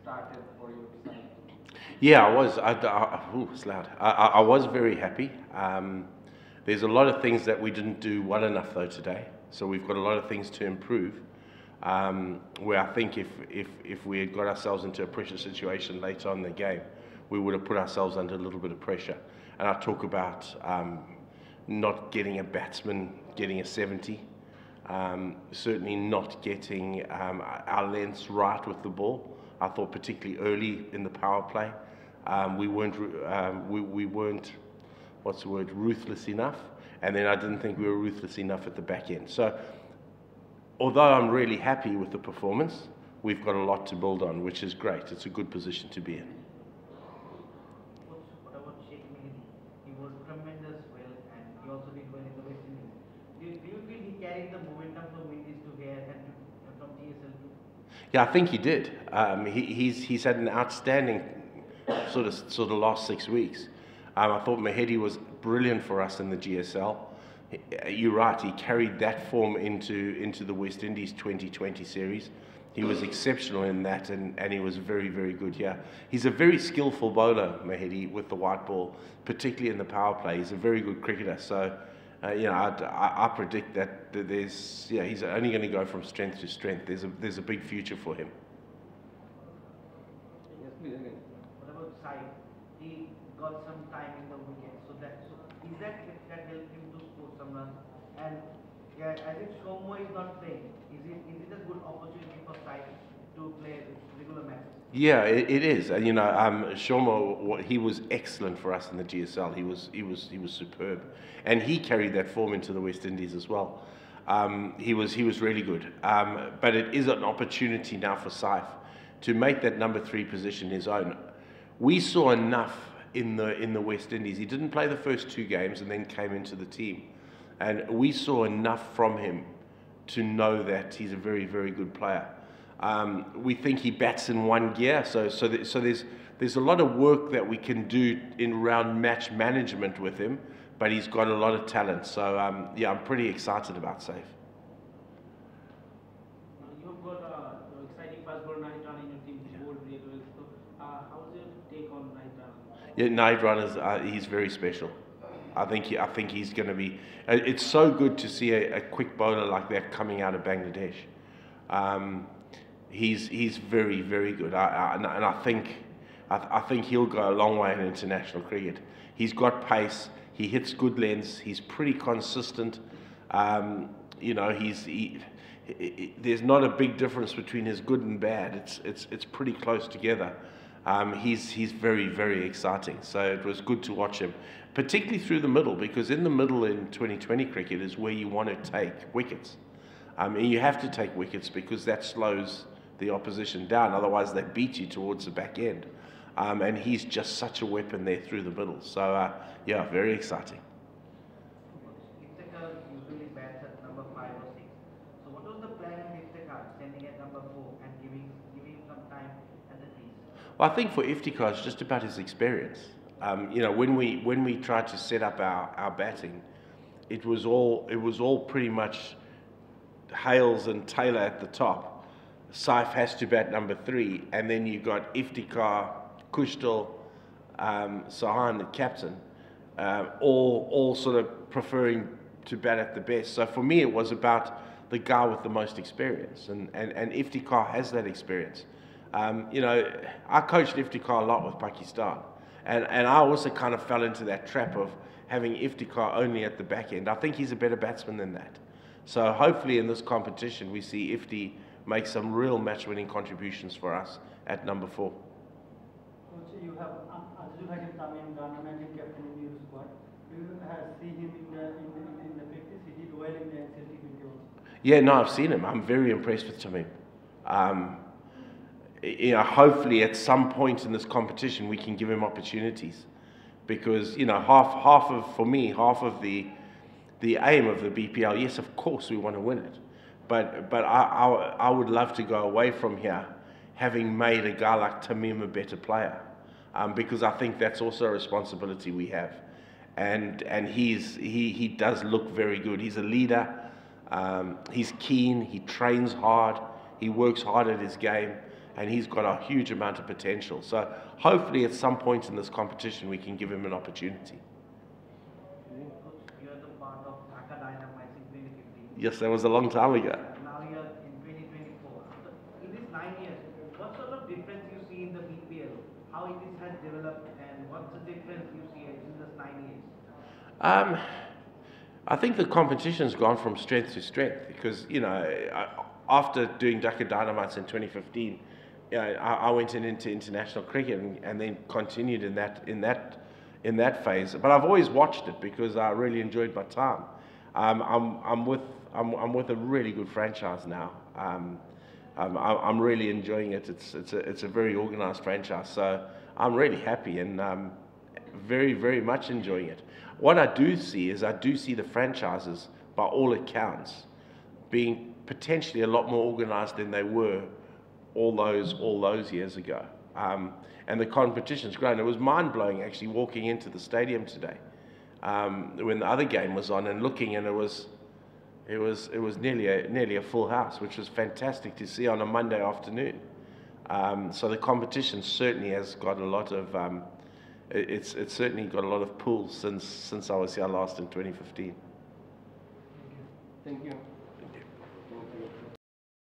started for your side? Yeah, I was. Ooh, it's loud. I was very happy. There's a lot of things that we didn't do well enough though today, so we've got a lot of things to improve. Where I think if we had got ourselves into a pressure situation later on in the game, we would have put ourselves under a little bit of pressure. And I talk about not getting a batsman getting a 70, certainly not getting our lengths right with the ball. I thought particularly early in the power play, we weren't, what's the word, ruthless enough. And then I didn't think we were ruthless enough at the back end. So although I'm really happy with the performance, we've got a lot to build on, which is great. It's a good position to be in. What about Sheikh Mehdi? He was tremendous well, and he also did well in the West Indies. Do you feel he carried the momentum from Indies to here and from GSL too? Yeah, I think he did. He's had an outstanding sort of last 6 weeks. I thought Mehdi was brilliant for us in the GSL. You're right, he carried that form into the West Indies 2020 series. He was exceptional in that, and he was very, very good here. He's a very skillful bowler, Mehdi, with the white ball, particularly in the power play. He's a very good cricketer. So, I predict that he's only going to go from strength to strength. There's a big future for him. Yes, please again. What about Sai? He got some time in the wicket, so is that helped him to score some runs? And yeah, as if Shomo is not playing, is it a good opportunity for Sai to play regular matches? Yeah, it is. And Shomo, he was excellent for us in the GSL. He was superb, and he carried that form into the West Indies as well. He was really good. But it is an opportunity now for Saif to make that number 3 position his own. We saw enough in the West Indies. He didn't play the first 2 games and then came into the team, and we saw enough from him to know that he's a very, very good player. We think he bats in 1 gear, so there's a lot of work that we can do around match management with him, but he's got a lot of talent. So yeah, I'm pretty excited about Saif. You've got an exciting fast bowler Nahidrana in your team who bowled really well. So how's your take on Nahidrana? Yeah, Nahidrana he's very special. I think he's going to be. It's so good to see a quick bowler like that coming out of Bangladesh. He's very, very good, and I think he'll go a long way in international cricket. He's got pace. He hits good lengths. He's pretty consistent. There's not a big difference between his good and bad. It's pretty close together. He's very, very exciting. So it was good to watch him, particularly through the middle, because in the middle in 2020 cricket is where you want to take wickets. And you have to take wickets because that slows the opposition down. Otherwise, they beat you towards the back end. And he's just such a weapon there through the middle. So, yeah, very exciting. Iftikhar usually bats at number 5 or 6. So what was the plan with Iftikhar, standing at number 4 and giving him some time at the crease? Well, I think for Iftikhar, it's just about his experience. When we tried to set up our batting, it was all pretty much Hales and Taylor at the top. Saif has to bat number 3, and then you've got Iftikhar, Kushtal, Sahan, the captain, all sort of preferring to bat at the best. So for me, it was about the guy with the most experience, and Iftikhar has that experience. I coached Iftikhar a lot with Pakistan, and I also kind of fell into that trap of having Iftikhar only at the back end. I think he's a better batsman than that. So hopefully in this competition, we see Ifti make some real match-winning contributions for us at number 4. Coach, you have Azul Hakim Tamim, Ghana managing captain in your squad. Do you see him in the practice? He did well in the NCL T20 also. Yeah, no, I've seen him. I'm very impressed with Tamim. Hopefully at some point in this competition we can give him opportunities, because half of the aim of the BPL, yes, of course we want to win it, but I would love to go away from here having made a guy like Tamim a better player, because I think that's also a responsibility we have, and he does look very good. He's a leader. He's keen. He trains hard. He works hard at his game, and he's got a huge amount of potential. So hopefully at some point in this competition we can give him an opportunity. Coach, you are the part of Dhaka Dynamites in 2015. Yes, that was a long time ago. Now you are in 2024. In these 9 years, what sort of difference you see in the BPL? How it is has developed, and what's the difference you see in this 9 years? I think the competition's gone from strength to strength because, after doing Dhaka Dynamites in 2015, I went into international cricket and then continued in that phase. But I've always watched it because I really enjoyed my time. I'm with a really good franchise now. I'm really enjoying it. It's a very organised franchise, so I'm really happy and very, very much enjoying it. What I do see is the franchises, by all accounts, being potentially a lot more organised than they were all those years ago. And the competition's grown. It was mind-blowing actually walking into the stadium today when the other game was on and looking, and it was nearly a full house, which was fantastic to see on a Monday afternoon. So the competition certainly has got a lot of it's certainly got a lot of pull since I was here last in 2015. Thank you.